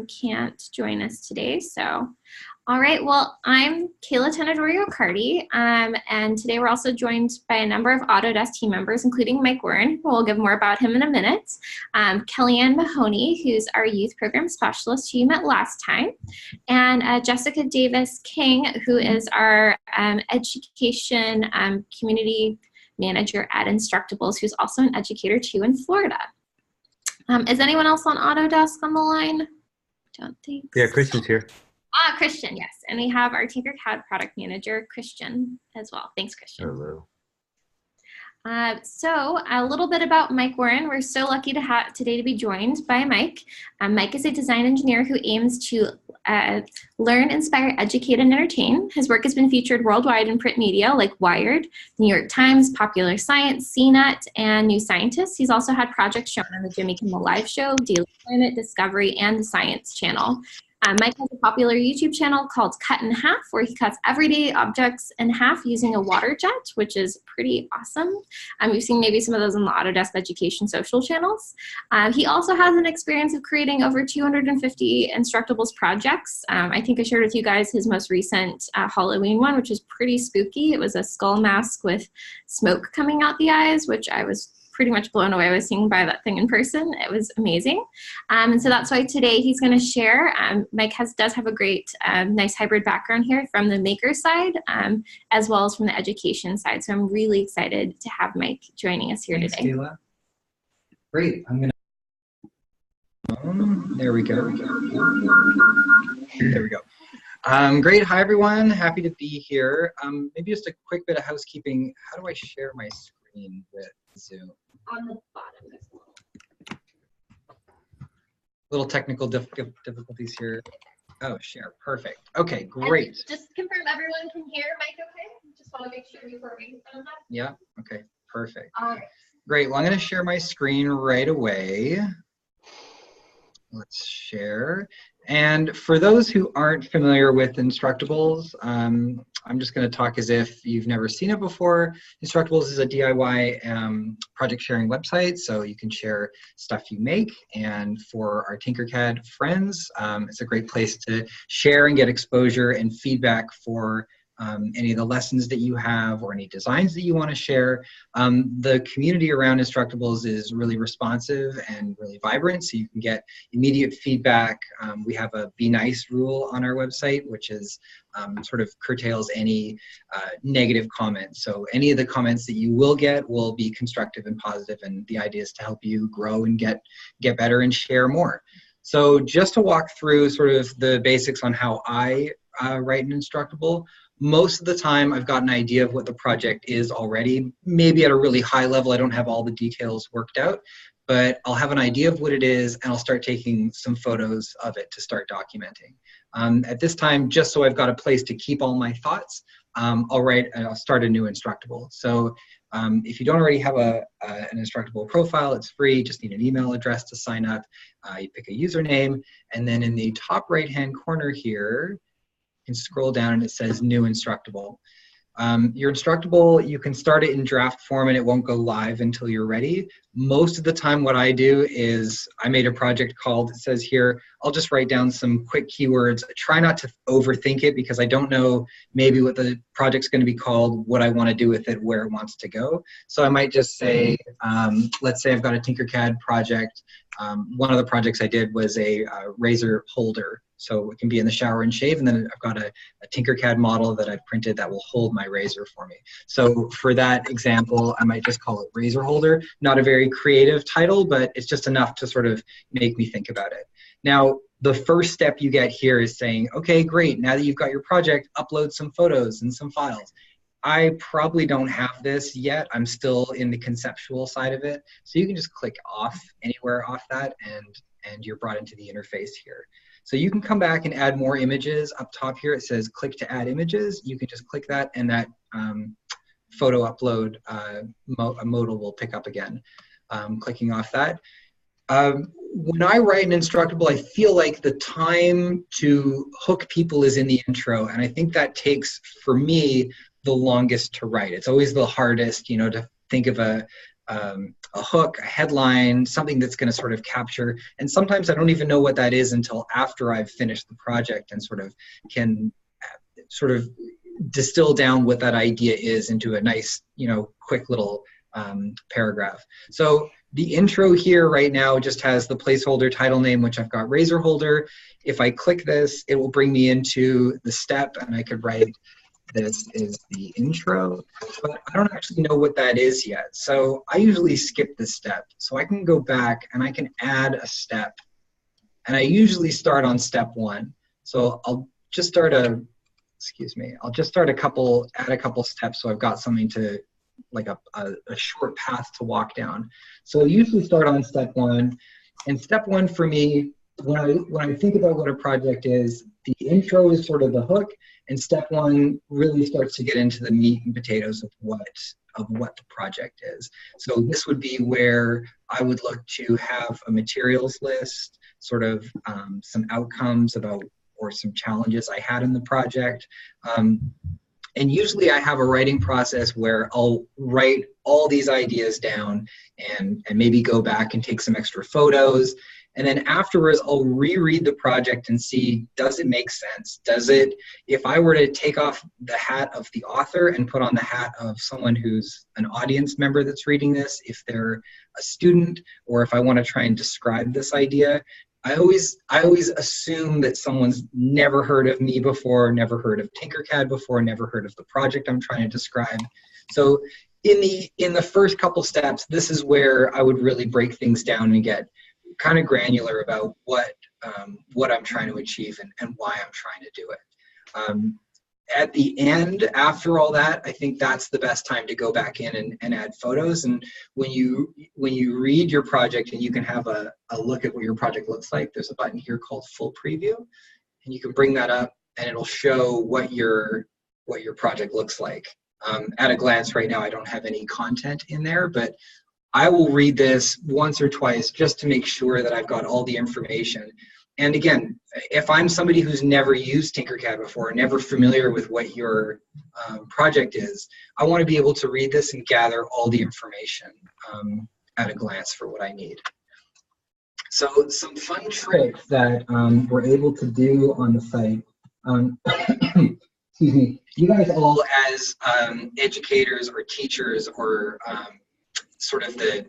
can't join us today. So, all right, well, I'm Kayla Tenedorio-Carty, and today we're also joined by a number of Autodesk team members, including Mike Warren, who we'll give more about him in a minute, Kellyanne Mahoney, who's our youth program specialist who you met last time, and Jessica Davis-King, who is our education community manager at Instructables, who's also an educator too in Florida. Is anyone else on Autodesk on the line? Don't think so. Yeah, Christian's here. Christian, yes. And we have our Tinkercad product manager, Christian, as well. Thanks, Christian. Hello. So a little bit about Mike Warren. We're so lucky to have today to be joined by Mike. Mike is a design engineer who aims to learn, inspire, educate, and entertain. His work has been featured worldwide in print media like Wired, New York Times, Popular Science, CNET, and New Scientist. He's also had projects shown on the Jimmy Kimmel Live Show, Daily Planet, Discovery, and the Science Channel. Mike has a popular YouTube channel called Cut in Half, where he cuts everyday objects in half using a water jet, which is pretty awesome. You've seen maybe some of those on the Autodesk Education social channels. He also has an experience of creating over 250 Instructables projects. I think I shared with you guys his most recent Halloween one, which is pretty spooky. It was a skull mask with smoke coming out the eyes, which I was pretty much blown away. I was seeing by that thing in person. It was amazing. And so that's why today he's going to share. Mike does have a great, nice hybrid background here from the maker side, as well as from the education side. So I'm really excited to have Mike joining us here today. Kayla. Great. I'm going to, there we go. There we go. Great. Hi, everyone. Happy to be here. Maybe just a quick bit of housekeeping. How do I share my screen with Zoom? On the bottom. Little technical difficulties here. Oh, share. Perfect. Okay, great. And just confirm everyone can hear Mike okay? Just want to make sure before we get on that. Yeah, okay, perfect. All right. Great. Well, I'm going to share my screen right away. Let's share. And for those who aren't familiar with Instructables, I'm just going to talk as if you've never seen it before. Instructables is a DIY project sharing website, so you can share stuff you make. And for our Tinkercad friends, it's a great place to share and get exposure and feedback for any of the lessons that you have or any designs that you want to share. The community around Instructables is really responsive and really vibrant, so you can get immediate feedback. We have a be nice rule on our website, which is sort of curtails any negative comments. So any of the comments that you will get will be constructive and positive, and the idea is to help you grow and get better and share more. So just to walk through sort of the basics on how I write an Instructable. Most of the time, I've got an idea of what the project is already. Maybe at a really high level, I don't have all the details worked out, but I'll have an idea of what it is, and I'll start taking some photos of it to start documenting. At this time, just so I've got a place to keep all my thoughts, I'll start a new Instructable. So if you don't already have an Instructable profile, it's free. Just need an email address to sign up. You pick a username, and then in the top right-hand corner here, you can scroll down and it says New Instructable. Your Instructable, you can start it in draft form and it won't go live until you're ready. Most of the time what I do is I made a project called, it says here, I'll just write down some quick keywords. I try not to overthink it because I don't know maybe what the project's going to be called, what I want to do with it, where it wants to go. So I might just say, let's say I've got a Tinkercad project. One of the projects I did was a razor holder. So it can be in the shower and shave, and then I've got a Tinkercad model that I've printed that will hold my razor for me. So for that example, I might just call it razor holder. Not a very creative title, but it's just enough to sort of make me think about it. Now, the first step you get here is saying, okay, great, now that you've got your project, upload some photos and some files. I probably don't have this yet. I'm still in the conceptual side of it. So you can just click off anywhere off that, and you're brought into the interface here. So you can come back and add more images. Up top here, it says click to add images. You can just click that, and that photo upload modal will pick up again. Clicking off that. When I write an Instructable, I feel like the time to hook people is in the intro, and I think that takes, for me, the longest to write. It's always the hardest, you know, to think of a a hook, a headline, something that's going to sort of capture. And sometimes I don't even know what that is until after I've finished the project and sort of can sort of distill down what that idea is into a nice, quick little paragraph. So the intro here right now just has the placeholder title name, which I've got Razor Holder. If I click this, it will bring me into the step, and I could write, this is the intro, but I don't actually know what that is yet. So I usually skip this step. So I can go back and I can add a step. And I usually start on step 1. So I'll just start add a couple steps so I've got something to, like a short path to walk down. So I usually start on step 1. And step 1 for me, when I think about what a project is, the intro is sort of the hook, and step 1 really starts to get into the meat and potatoes of what the project is. So this would be where I would look to have a materials list, sort of some outcomes about, or some challenges I had in the project. And usually I have a writing process where I'll write all these ideas down and maybe go back and take some extra photos. And then afterwards, I'll reread the project and see, does it make sense? Does it, if I were to take off the hat of the author and put on the hat of someone who's an audience member that's reading this, if they're a student, or if I want to try and describe this idea, I always assume that someone's never heard of me before, never heard of Tinkercad before, never heard of the project I'm trying to describe. So in the first couple steps, this is where I would really break things down and get kind of granular about what I'm trying to achieve and why I'm trying to do it. At the end, after all that, I think that's the best time to go back in and add photos. And when you read your project and you can have a look at what your project looks like, there's a button here called Full Preview, and you can bring that up and it'll show what your project looks like. At a glance right now, I don't have any content in there, but I will read this once or twice just to make sure that I've got all the information. And again, if I'm somebody who's never used Tinkercad before, never familiar with what your project is, I want to be able to read this and gather all the information at a glance for what I need. So some fun tricks that we're able to do on the site. Excuse me. You guys all, as educators or teachers or sort of the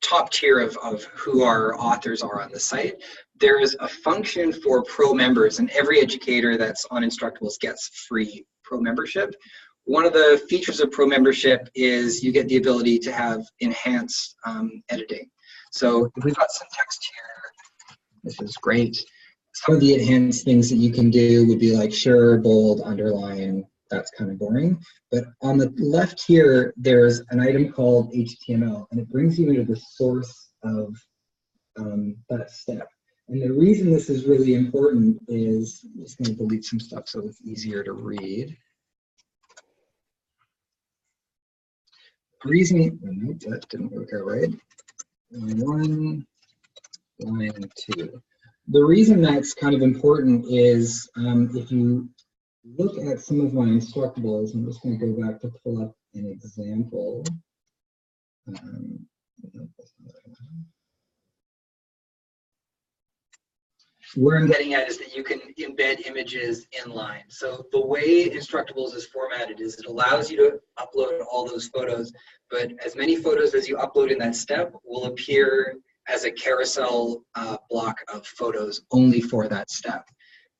top tier of who our authors are on the site, there is a function for pro members, and every educator that's on Instructables gets free pro membership. One of the features of pro membership is you get the ability to have enhanced editing. So if we've got some text here, this is great. Some of the enhanced things that you can do would be like sure, bold, underline. That's kind of boring. But on the left here, there's an item called HTML, and it brings you into the source of that step. And the reason this is really important is, I'm just going to delete some stuff so it's easier to read. The reason, oh, that didn't work out right. Line 2. The reason that's kind of important is if you look at some of my Instructables, I'm just going to go back to pull up an example. Where I'm getting at is that you can embed images inline. So the way Instructables is formatted is it allows you to upload all those photos, but as many photos as you upload in that step will appear as a carousel block of photos only for that step.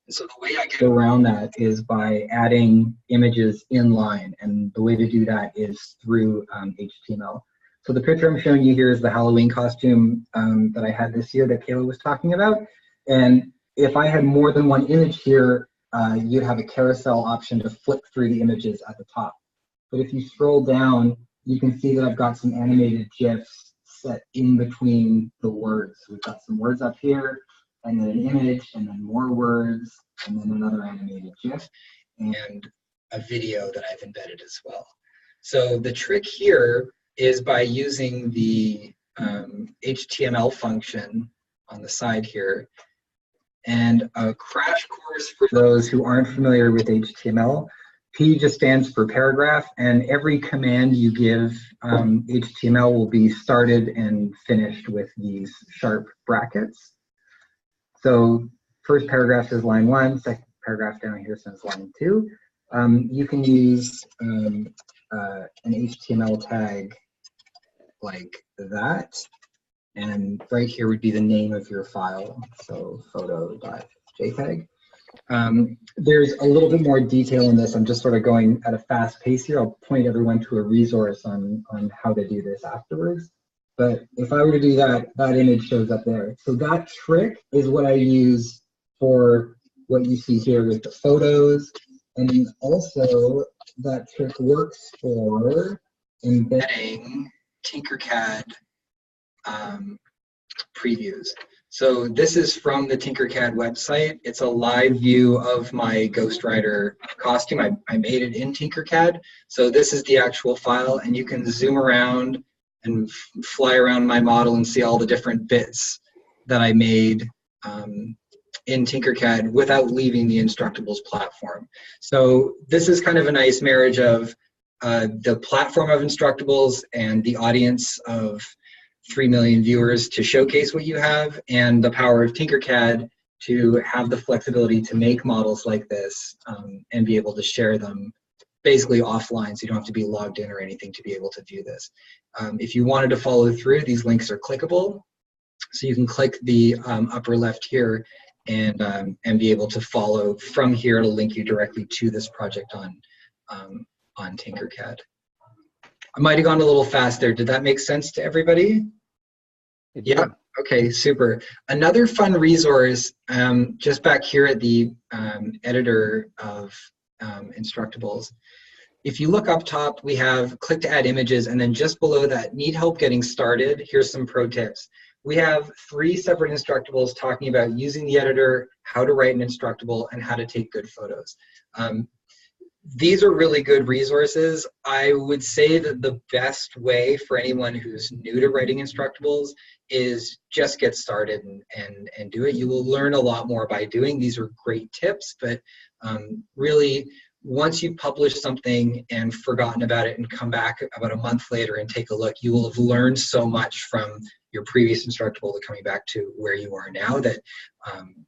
And so the way I get around that is by adding images inline, and the way to do that is through HTML. So the picture I'm showing you here is the Halloween costume that I had this year that Kayla was talking about. And if I had more than one image here, you'd have a carousel option to flip through the images at the top. But if you scroll down, you can see that I've got some animated GIFs set in between the words. So we've got some words up here, and then an image, and then more words, and then another animated GIF, and a video that I've embedded as well. So the trick here is by using the HTML function on the side here, and a crash course for those who aren't familiar with HTML. P just stands for paragraph, and every command you give HTML will be started and finished with these sharp brackets. So first paragraph says line 1, second paragraph down here says line 2. You can use an HTML tag like that, and right here would be the name of your file, so photo.jpg. There's a little bit more detail in this. I'm just sort of going at a fast pace here. I'll point everyone to a resource on how to do this afterwards. But if I were to do that, that image shows up there. So that trick is what I use for what you see here with the photos. And also that trick works for embedding Tinkercad previews. So this is from the Tinkercad website. It's a live view of my Ghost Rider costume. I made it in Tinkercad. So this is the actual file, and you can zoom around and fly around my model and see all the different bits that I made in Tinkercad without leaving the Instructables platform. So this is kind of a nice marriage of the platform of Instructables and the audience of 3 million viewers to showcase what you have, and the power of Tinkercad to have the flexibility to make models like this and be able to share them basically offline, so you don't have to be logged in or anything to be able to view this. If you wanted to follow through, these links are clickable, so you can click the upper left here and be able to follow from here. It'll link you directly to this project on Tinkercad. I might have gone a little fast there. Did that make sense to everybody? Yeah, okay, super. Another fun resource, just back here at the editor of Instructables, if you look up top, we have click to add images, and then just below that, need help getting started? Here's some pro tips. We have 3 separate Instructables talking about using the editor, how to write an Instructable, and how to take good photos. These are really good resources. I would say that the best way for anyone who's new to writing Instructables is just get started and do it. You will learn a lot more by doing. These are great tips, but really, once you've published something and forgotten about it and come back about a month later and take a look, you will have learned so much from your previous Instructable to coming back to where you are now that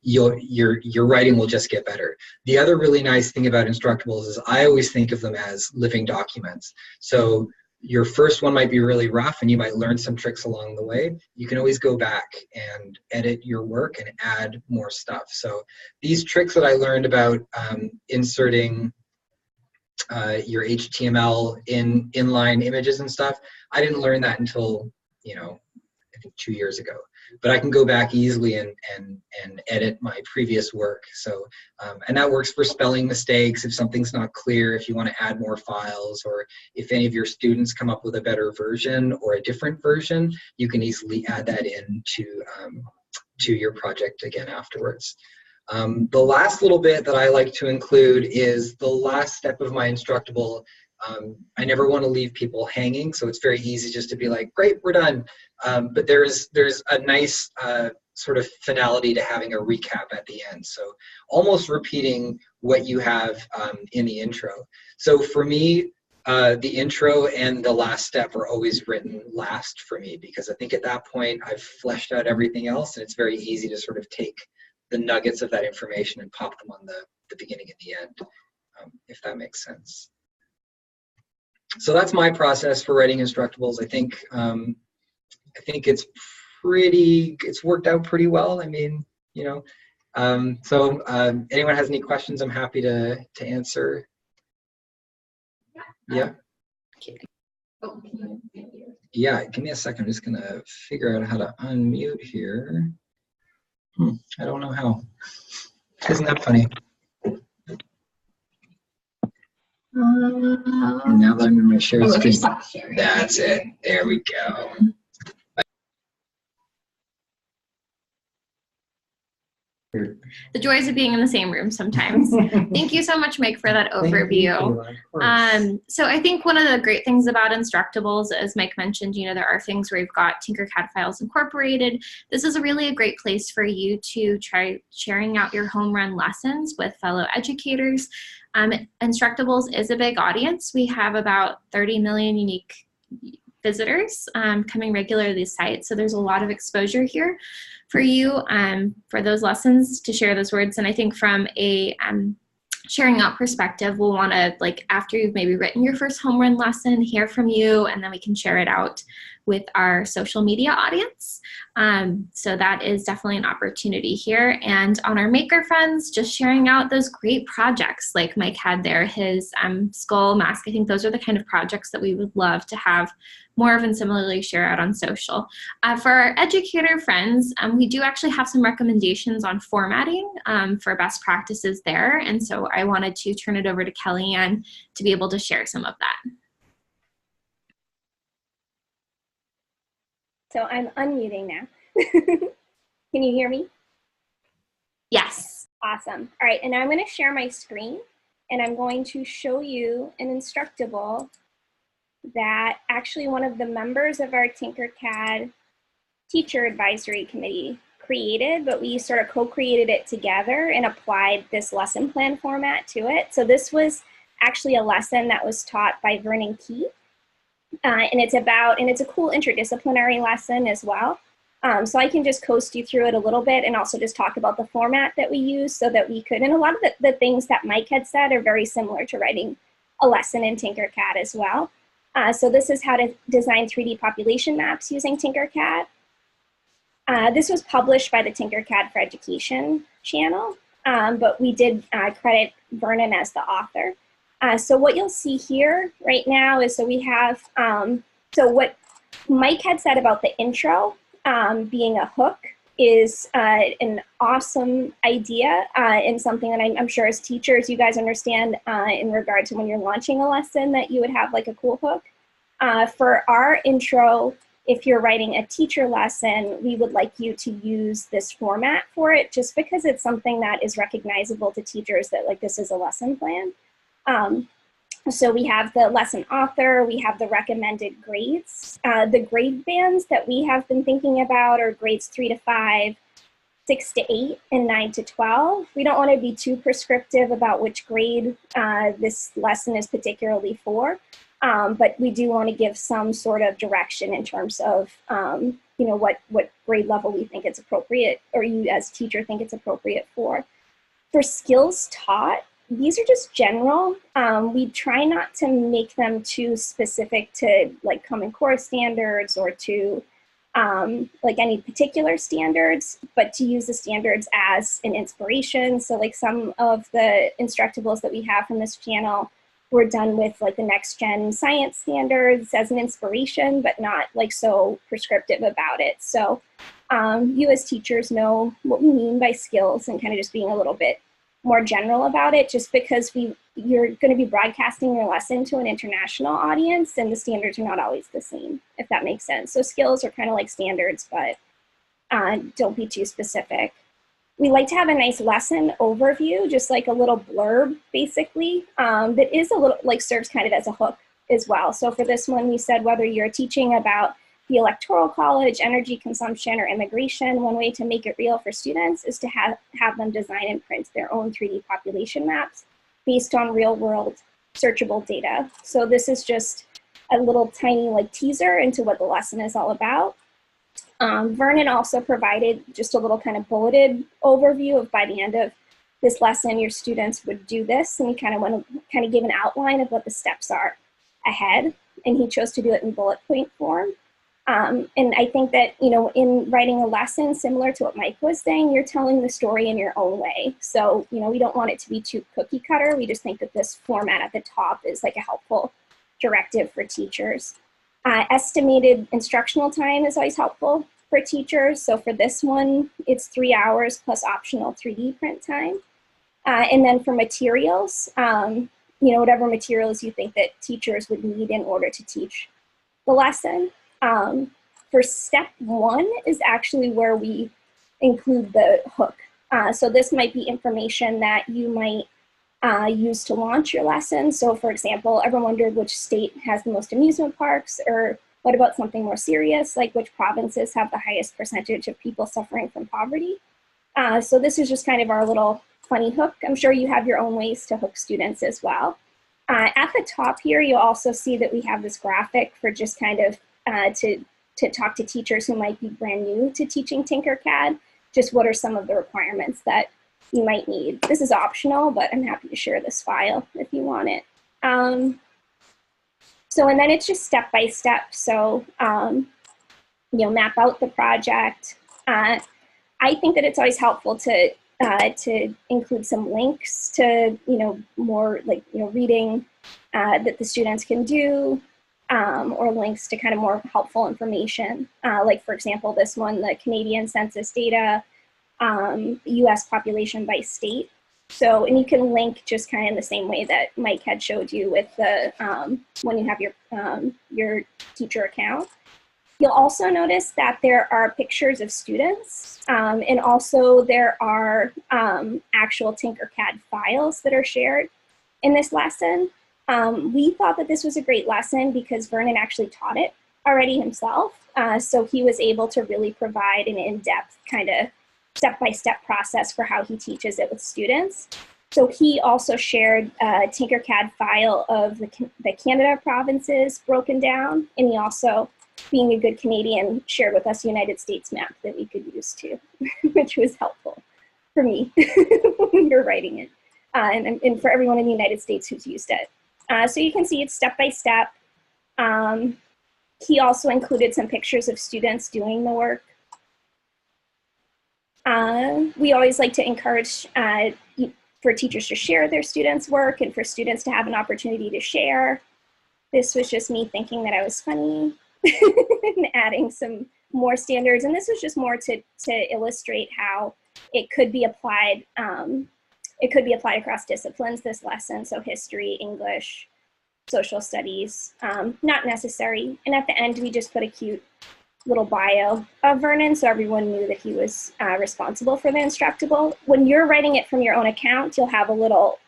your writing will just get better. The other really nice thing about Instructables is I always think of them as living documents. So your first one might be really rough and you might learn some tricks along the way. You can always go back and edit your work and add more stuff. So these tricks that I learned about inserting your HTML in inline images and stuff, I didn't learn that until, I think 2 years ago. But I can go back easily and edit my previous work. So, and that works for spelling mistakes if something's not clear, if you want to add more files, or if any of your students come up with a better version or a different version, you can easily add that in to your project again afterwards. The last little bit that I like to include is the last step of my Instructable. I never want to leave people hanging, so it's very easy just to be like, great, we're done. But there's a nice sort of finality to having a recap at the end. So almost repeating what you have in the intro. So for me, the intro and the last step are always written last for me, because I think at that point I've fleshed out everything else, and it's very easy to sort of take the nuggets of that information and pop them on the beginning and the end, if that makes sense. So that's my process for writing Instructables. I think it's worked out pretty well. I mean, anyone has any questions, I'm happy to answer. Yeah. Yeah, give me a second. I'm just gonna figure out how to unmute here. I don't know how. Isn't that funny? And now that I'm in my shared screen, that's it. There we go. The joys of being in the same room sometimes. Thank you so much, Mike, for that overview. So I think one of the great things about Instructables, as Mike mentioned, there are things where you've got Tinkercad files incorporated. This is really a great place for you to try sharing out your home run lessons with fellow educators. Instructables is a big audience. We have about 30 million unique visitors coming regularly to the site, so there's a lot of exposure here for you for those lessons to share those words. And I think from a sharing out perspective, we'll want to, like, after you've maybe written your first home run lesson, hear from you, and then we can share it out with our social media audience. So that is definitely an opportunity here. And on our Maker Friends, just sharing out those great projects like Mike had there, his skull mask. I think those are the kind of projects that we would love to have more of and similarly share out on social. For our educator friends, we do actually have some recommendations on formatting for best practices there. And so I wanted to turn it over to Kellyanne to be able to share some of that. So I'm unmuting now. Can you hear me? Yes. Awesome. All right, and now I'm going to share my screen, and I'm going to show you an Instructable that actually one of the members of our Tinkercad Teacher Advisory Committee created, but we sort of co-created it together and applied this lesson plan format to it. So this was actually a lesson that was taught by Vernon Key. And it's a cool interdisciplinary lesson as well. So I can just coast you through it a little bit and also just talk about the format that we use so that we could, and a lot of the things that Mike had said are very similar to writing a lesson in Tinkercad as well. So this is how to design 3D population maps using Tinkercad. This was published by the Tinkercad for Education channel, but we did credit Vernon as the author. So what you'll see here right now is, so we have, so what Mike had said about the intro being a hook is an awesome idea and something that I'm sure as teachers you guys understand in regard to when you're launching a lesson that you would have like a cool hook. For our intro, if you're writing a teacher lesson, we would like you to use this format for it just because it's something that is recognizable to teachers that like this is a lesson plan. So we have the lesson author, we have the recommended grades. The grade bands that we have been thinking about are grades 3 to 5, 6 to 8, and 9 to 12. We don't want to be too prescriptive about which grade this lesson is particularly for, but we do want to give some sort of direction in terms of what grade level we think it's appropriate, or you as a teacher think it's appropriate for. For skills taught, these are just general. We try not to make them too specific to like Common Core standards or to like any particular standards, but to use the standards as an inspiration. So like some of the Instructables that we have from this channel were done with like the next gen science standards as an inspiration, but not like so prescriptive about it. So you as teachers know what we mean by skills and kind of just being a little bit more general about it, just because you're going to be broadcasting your lesson to an international audience and the standards are not always the same, if that makes sense. So skills are kind of like standards, but don't be too specific. We like to have a nice lesson overview, just like a little blurb, basically, that is a little like serves kind of as a hook as well. So for this one, we said whether you're teaching about the Electoral College, energy consumption, or immigration, one way to make it real for students is to have them design and print their own 3D population maps based on real-world searchable data. So this is just a little tiny like teaser into what the lesson is all about. Vernon also provided just a little kind of bulleted overview of by the end of this lesson, your students would do this, and he kind of want to kind of give an outline of what the steps are ahead, and he chose to do it in bullet point form. And I think that, in writing a lesson, similar to what Mike was saying, you're telling the story in your own way. So, we don't want it to be too cookie cutter. We just think that this format at the top is like a helpful directive for teachers. Estimated instructional time is always helpful for teachers. So for this one, it's 3 hours plus optional 3D print time. And then for materials, whatever materials you think that teachers would need in order to teach the lesson. For step 1 is actually where we include the hook So this might be information that you might use to launch your lesson. So for example, ever wondered which state has the most amusement parks? Or what about something more serious, like which provinces have the highest percentage of people suffering from poverty? So this is just kind of our little funny hook. I'm sure you have your own ways to hook students as well. At the top here, you'll also see that we have this graphic for just kind of to talk to teachers who might be brand new to teaching Tinkercad. Just what are some of the requirements that you might need. This is optional, but I'm happy to share this file if you want it. So, and then it's just step by step. So, map out the project. I think that it's always helpful to include some links to, more like, reading that the students can do, or links to kind of more helpful information. Like, for example, this one, the Canadian census data, US population by state. So, and you can link just kind of in the same way that Mike had showed you with the, when you have your teacher account. You'll also notice that there are pictures of students, and also there are actual Tinkercad files that are shared in this lesson. We thought that this was a great lesson because Vernon actually taught it already himself. So he was able to really provide an in-depth kind of step-by-step process for how he teaches it with students. So he also shared a Tinkercad file of the Canada provinces broken down, and he also, being a good Canadian, shared with us a United States map that we could use too, which was helpful for me when we were writing it, and for everyone in the United States who's used it. So you can see it's step-by-step. He also included some pictures of students doing the work. We always like to encourage for teachers to share their students' work and for students to have an opportunity to share. This was just me thinking that I was funny and adding some more standards. And this was just more to illustrate how it could be applied. It could be applied across disciplines, this lesson. So history, English, social studies, not necessary. And at the end, we just put a cute little bio of Vernon so everyone knew that he was responsible for the Instructable. When you're writing it from your own account, you'll have a little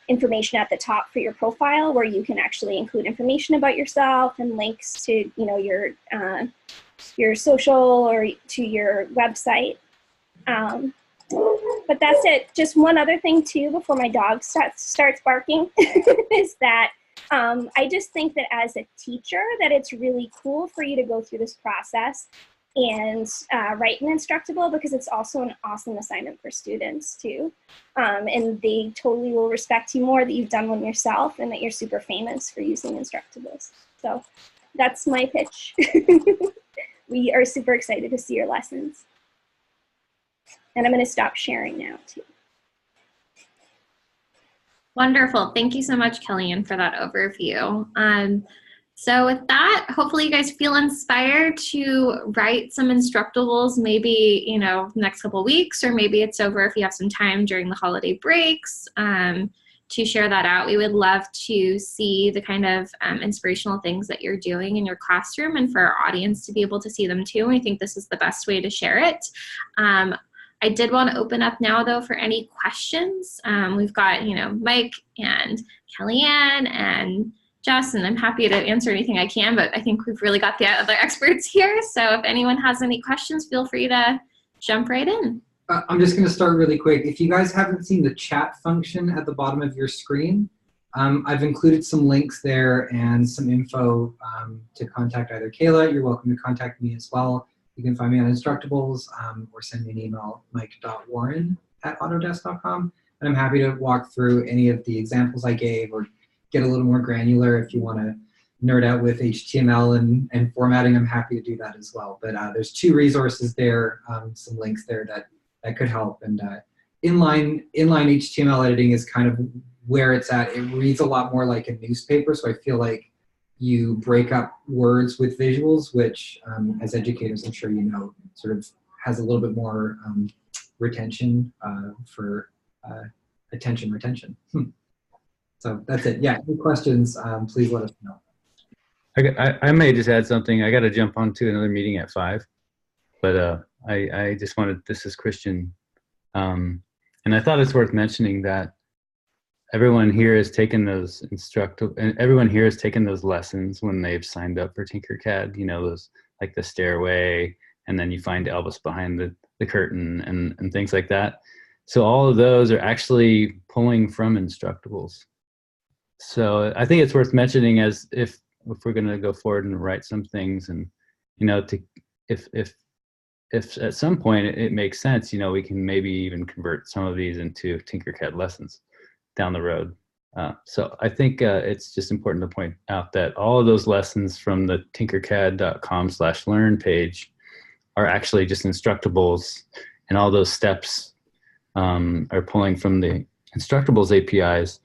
information at the top for your profile where you can actually include information about yourself and links to your social or to your website. But that's it. Just one other thing too before my dog starts barking is that I just think that as a teacher that it's really cool for you to go through this process and write an Instructable, because it's also an awesome assignment for students too. And they totally will respect you more that you've done one yourself and that you're super famous for using Instructables. So that's my pitch. We are super excited to see your lessons. And I'm going to stop sharing now too. Wonderful. Thank you so much, Kellyanne, for that overview. So with that, hopefully you guys feel inspired to write some Instructables, maybe, next couple of weeks, or maybe it's over if you have some time during the holiday breaks to share that out. We would love to see the kind of inspirational things that you're doing in your classroom and for our audience to be able to see them too. I think this is the best way to share it. I did want to open up now, though, for any questions. We've got, Mike and Kellyanne and Jess, and I'm happy to answer anything I can, but I think we've really got the other experts here. So if anyone has any questions, feel free to jump right in. I'm just going to start really quick. If you guys haven't seen the chat function at the bottom of your screen, I've included some links there and some info to contact either Kayla. You're welcome to contact me as well. You can find me on Instructables or send me an email, mike.warren@autodesk.com. And I'm happy to walk through any of the examples I gave or get a little more granular if you want to nerd out with HTML and formatting. I'm happy to do that as well. But there's 2 resources there, some links there that could help. And inline HTML editing is kind of where it's at. It reads a lot more like a newspaper, so I feel like you break up words with visuals, which as educators, I'm sure you know, sort of has a little bit more retention for attention retention. So that's it. Yeah, any questions, please let us know. I may just add something. I got to jump on to another meeting at 5, but I just wanted, this is Christian. And I thought it's worth mentioning that everyone here has taken those everyone here has taken those lessons when they've signed up for Tinkercad, you know, those like the stairway, and then you find Elvis behind the curtain and things like that. So all of those are actually pulling from Instructables. So I think it's worth mentioning as if we're going to go forward and write some things, and, you know, if at some point it makes sense, you know, we can maybe even convert some of these into Tinkercad lessons down the road. So I think it's just important to point out that all of those lessons from the tinkercad.com/learn page are actually just Instructables, and all those steps are pulling from the Instructables APIs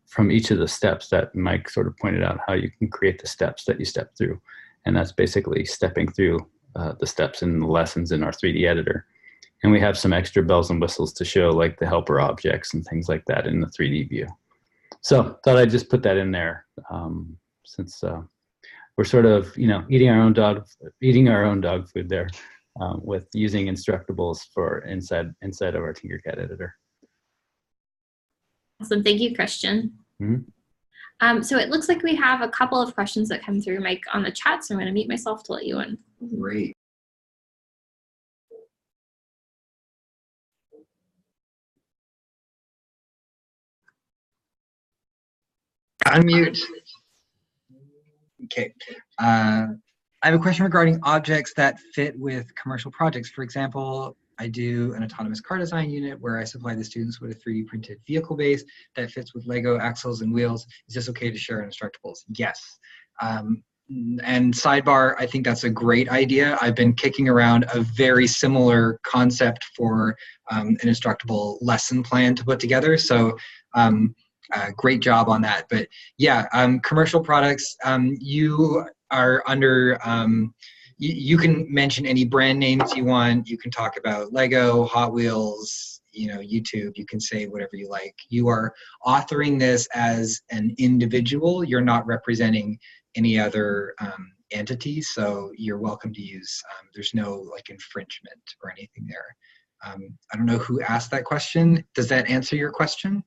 from each of the steps that Mike sort of pointed out, how you can create the steps that you step through. And that's basically stepping through the steps in the lessons in our 3D editor. And we have some extra bells and whistles to show, like the helper objects and things like that in the 3D view. So thought I'd just put that in there since we're sort of, you know, eating our own dog food there with using Instructables for inside of our Tinkercad editor. Awesome, thank you, Christian. Mm-hmm. So it looks like we have a couple of questions that come through, Mike, on the chat, so I'm going to mute myself to let you in. Great. Unmute. Okay. I have a question regarding objects that fit with commercial projects. For example, I do an autonomous car design unit where I supply the students with a 3D printed vehicle base that fits with Lego axles and wheels. Is this okay to share in Instructables? Yes. And sidebar, I think that's a great idea. I've been kicking around a very similar concept for an Instructable lesson plan to put together. So great job on that. But yeah, commercial products, you are under, you can mention any brand names you want. You can talk about Lego, Hot Wheels, you know, YouTube. You can say whatever you like. You are authoring this as an individual. You're not representing any other entity, so you're welcome to use. There's no like infringement or anything there. I don't know who asked that question. Does that answer your question?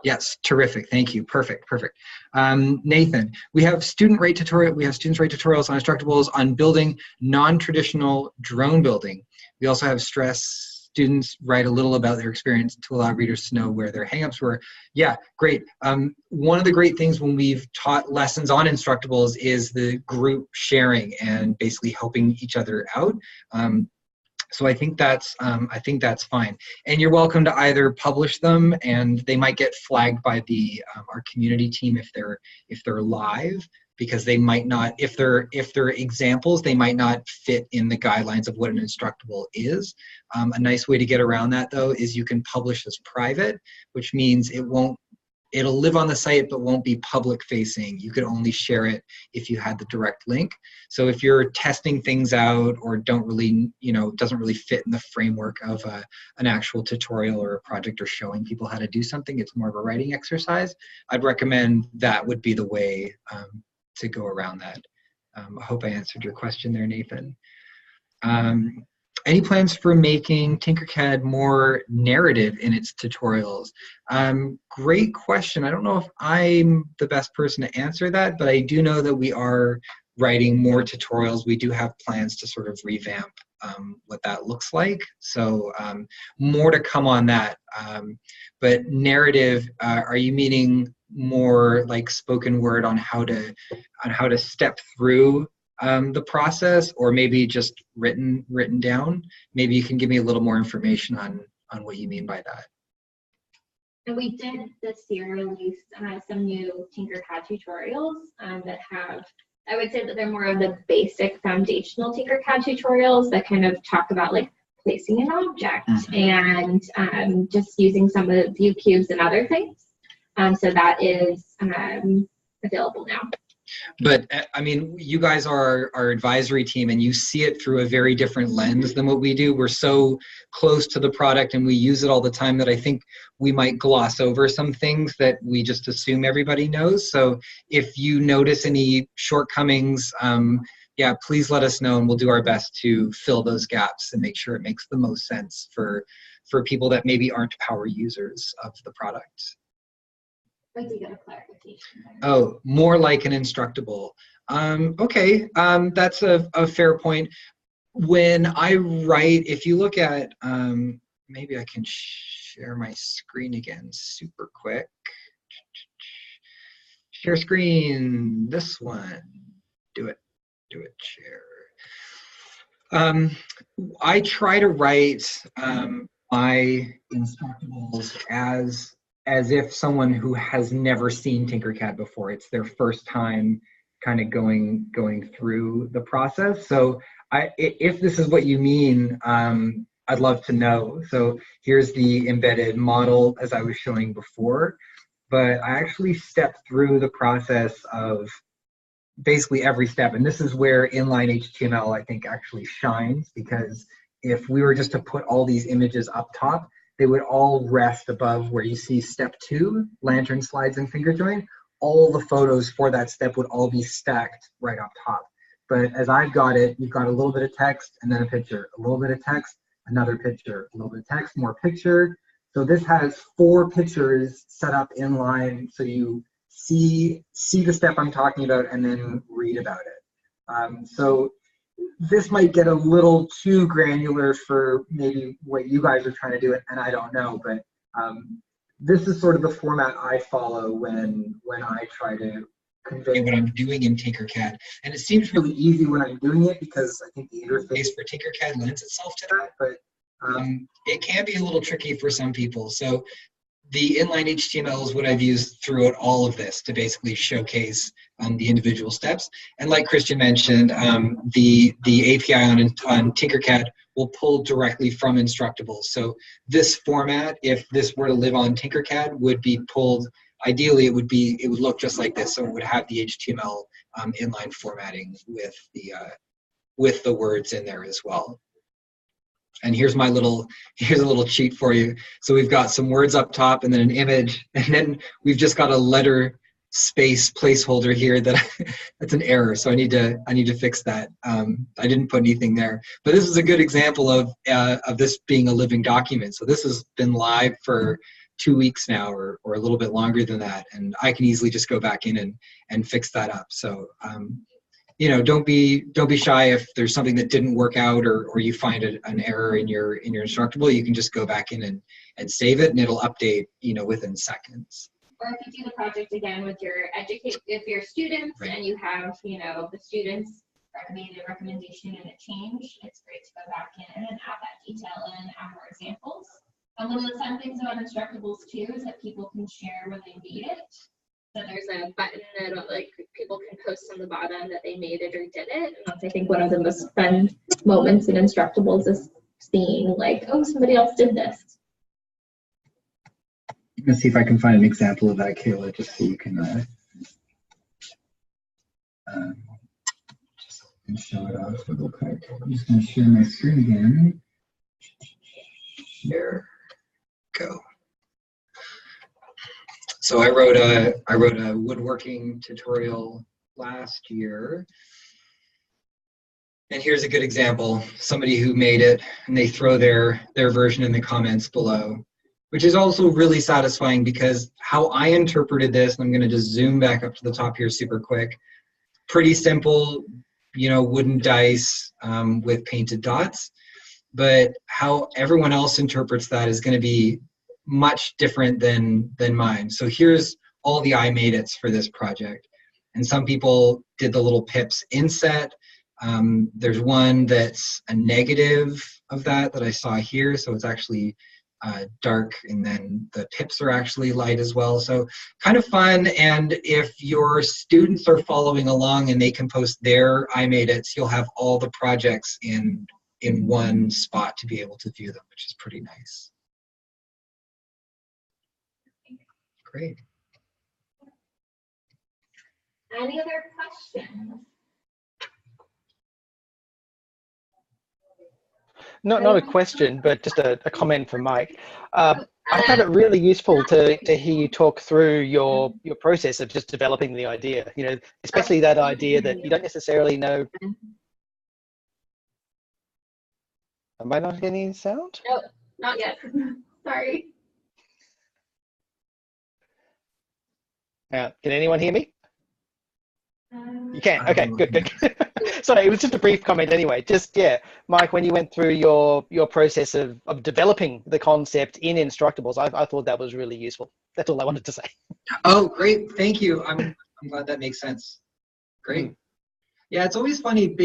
Yes, terrific. Thank you. Perfect, perfect. Nathan, we have students write tutorials on Instructables on building non-traditional drone building. We also have students write a little about their experience to allow readers to know where their hangups were. Yeah, great. One of the great things when we've taught lessons on Instructables is the group sharing and basically helping each other out. So I think that's fine. And you're welcome to either publish them, and they might get flagged by the our community team if they're live, because they might not, if they're examples, they might not fit in the guidelines of what an Instructable is. A nice way to get around that though is you can publish as private, which means it'll live on the site but won't be public facing. You could only share it if you had the direct link. So if you're testing things out or don't really, you know, doesn't really fit in the framework of an actual tutorial or a project or showing people how to do something, it's more of a writing exercise, I'd recommend that would be the way to go around that. I hope I answered your question there, Nathan. Any plans for making Tinkercad more narrative in its tutorials? Great question. I don't know if I'm the best person to answer that, but I do know that we are writing more tutorials. We do have plans to sort of revamp what that looks like. So more to come on that. But narrative, are you meaning more like spoken word on how to step through the process, or maybe just written down? Maybe you can give me a little more information on what you mean by that. And we did this year release some new Tinkercad tutorials that have, I would say that they're more of the basic foundational Tinkercad tutorials that kind of talk about like placing an object and just using some of the view cubes and other things. So that is available now. But I mean, you guys are our advisory team, and you see it through a very different lens than what we do. We're so close to the product and we use it all the time that I think we might gloss over some things that we just assume everybody knows. So if you notice any shortcomings, yeah, please let us know and we'll do our best to fill those gaps and make sure it makes the most sense for people that maybe aren't power users of the product. I did get a clarification. Oh, more like an Instructable. Okay, that's a fair point. When I write, if you look at, maybe I can share my screen again super quick. Share screen, this one, do it, share. I try to write my Instructables as if someone who has never seen Tinkercad before. It's their first time kind of going through the process. So if this is what you mean, I'd love to know. So here's the embedded model as I was showing before, but I actually stepped through the process of basically every step. And this is where inline HTML, I think, actually shines, because if we were just to put all these images up top, they would all rest above where you see step 2, lantern slides and finger join. All the photos for that step would all be stacked right up top. But as I've got it, you've got a little bit of text and then a picture, a little bit of text, another picture, a little bit of text, more picture. So this has 4 pictures set up in line, so you see the step I'm talking about and then read about it. So this might get a little too granular for maybe what you guys are trying to do, and I don't know, but this is sort of the format I follow when I try to convey what I'm doing in Tinkercad. And it seems really easy when I'm doing it because I think the interface for Tinkercad lends itself to that, but it can be a little tricky for some people. So the inline HTML is what I've used throughout all of this to basically showcase the individual steps. And like Christian mentioned, the API on Tinkercad will pull directly from Instructables. So this format, if this were to live on Tinkercad, would be pulled. Ideally, it would look just like this. So it would have the HTML inline formatting with the words in there as well. And here's a little cheat for you. So we've got some words up top and then an image, and then we've just got a letter space placeholder here that's an error. So I need to fix that. I didn't put anything there, but this is a good example of this being a living document. So this has been live for 2 weeks now, or a little bit longer than that, and I can easily just go back in and fix that up. So you know, don't be shy if there's something that didn't work out, or you find an error in your Instructable. You can just go back in and save it, and it'll update, you know, within seconds. Or if you do the project again with your if your students, right, and you have, you know, the students made a recommendation and a change, it's great to go back in and add that detail in, add more examples. And one of the fun things about Instructables too is that people can share when they made it. So there's a button that like people can post on the bottom that they made it or did it. And that's, I think, one of the most fun moments in Instructables is seeing like, oh, somebody else did this. Let's see if I can find an example of that, Kayla, just so you can just show it off real quick. I'm just going to share my screen again. Share. Go. So I wrote a woodworking tutorial last year, and here's a good example. Somebody who made it, and they throw their version in the comments below, which is also really satisfying because how I interpreted this, and I'm going to just zoom back up to the top here super quick. Pretty simple, you know, wooden dice with painted dots, but how everyone else interprets that is going to be much different than mine. So here's all the I made it's for this project. And some people did the little pips inset. There's one that's a negative of that I saw here. So it's actually dark, and then the pips are actually light as well. So kind of fun. And if your students are following along and they can post their I made it's, you'll have all the projects in one spot to be able to view them, which is pretty nice. Great. Any other questions? Not a question, but just a comment from Mike. I found it really useful to hear you talk through your process of just developing the idea, you know, especially that idea that you don't necessarily know. Am I not getting any sound? Nope, not yet. Sorry. Can anyone hear me? You can. Okay, good. Sorry, it was just a brief comment anyway. Just, yeah, Mike, when you went through your process of developing the concept in Instructables, I thought that was really useful. That's all I wanted to say. Oh, great. Thank you. I'm glad that makes sense. Great. Yeah, it's always funny.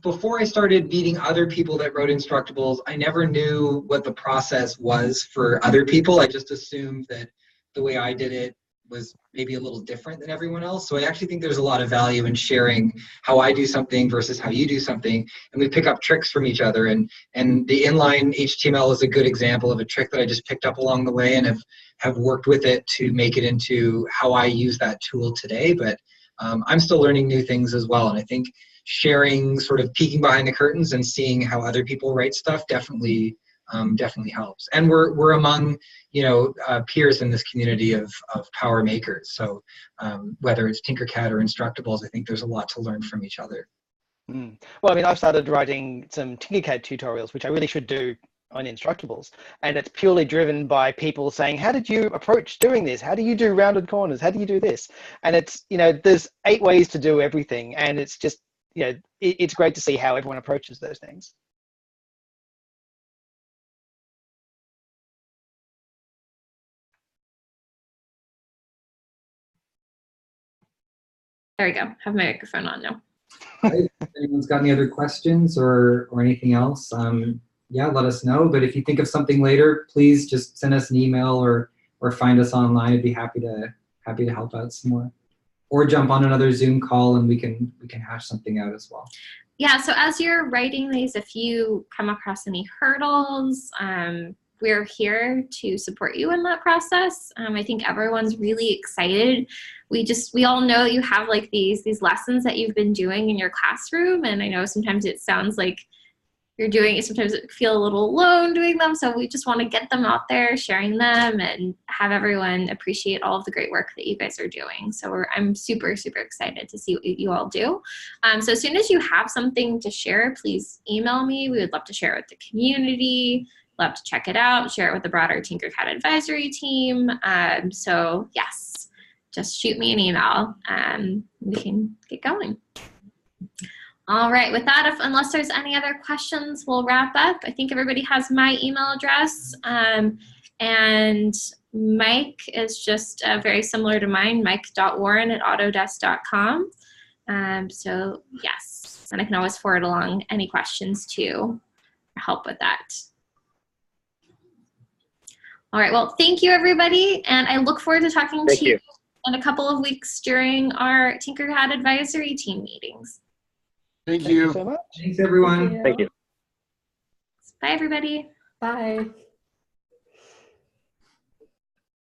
Before I started meeting other people that wrote Instructables, I never knew what the process was for other people. I just assumed that the way I did it was maybe a little different than everyone else. So I actually think there's a lot of value in sharing how I do something versus how you do something. And we pick up tricks from each other. And the inline HTML is a good example of a trick that I just picked up along the way and have worked with it to make it into how I use that tool today. But I'm still learning new things as well. And I think sharing, sort of peeking behind the curtains and seeing how other people write stuff definitely helps. And we're among, you know, peers in this community of power makers. So whether it's Tinkercad or Instructables, I think there's a lot to learn from each other. Well, I mean, I've started writing some Tinkercad tutorials, which I really should do on Instructables, and it's purely driven by people saying, how did you approach doing this? How do you do rounded corners? How do you do this? And it's, you know, there's 8 ways to do everything, and it's just, you know, it's great to see how everyone approaches those things. There we go. Have my microphone on now. If anyone's got any other questions or anything else, yeah, let us know. But if you think of something later, please just send us an email or find us online. I'd be happy to help out some more. Or jump on another Zoom call and we can hash something out as well. Yeah, so as you're writing these, if you come across any hurdles, we're here to support you in that process. I think everyone's really excited. We all know you have like these lessons that you've been doing in your classroom, and I know sometimes it sounds like you're doing it, sometimes it feel a little alone doing them, so we just want to get them out there, sharing them, and have everyone appreciate all of the great work that you guys are doing. So I'm super, super excited to see what you all do. So as soon as you have something to share, please email me. We would love to share it with the community, love to check it out, share it with the broader Tinkercad advisory team. So yes, just shoot me an email. We can get going. All right, with that, unless there's any other questions, we'll wrap up. I think everybody has my email address. And Mike is just very similar to mine, mike.warren@autodesk.com. So yes, and I can always forward along any questions too, or help with that. All right, well, thank you, everybody. And I look forward to talking to you in a couple of weeks during our Tinkercad advisory team meetings. Thank you so much. Thanks, everyone. Thank you. Bye, everybody. Bye.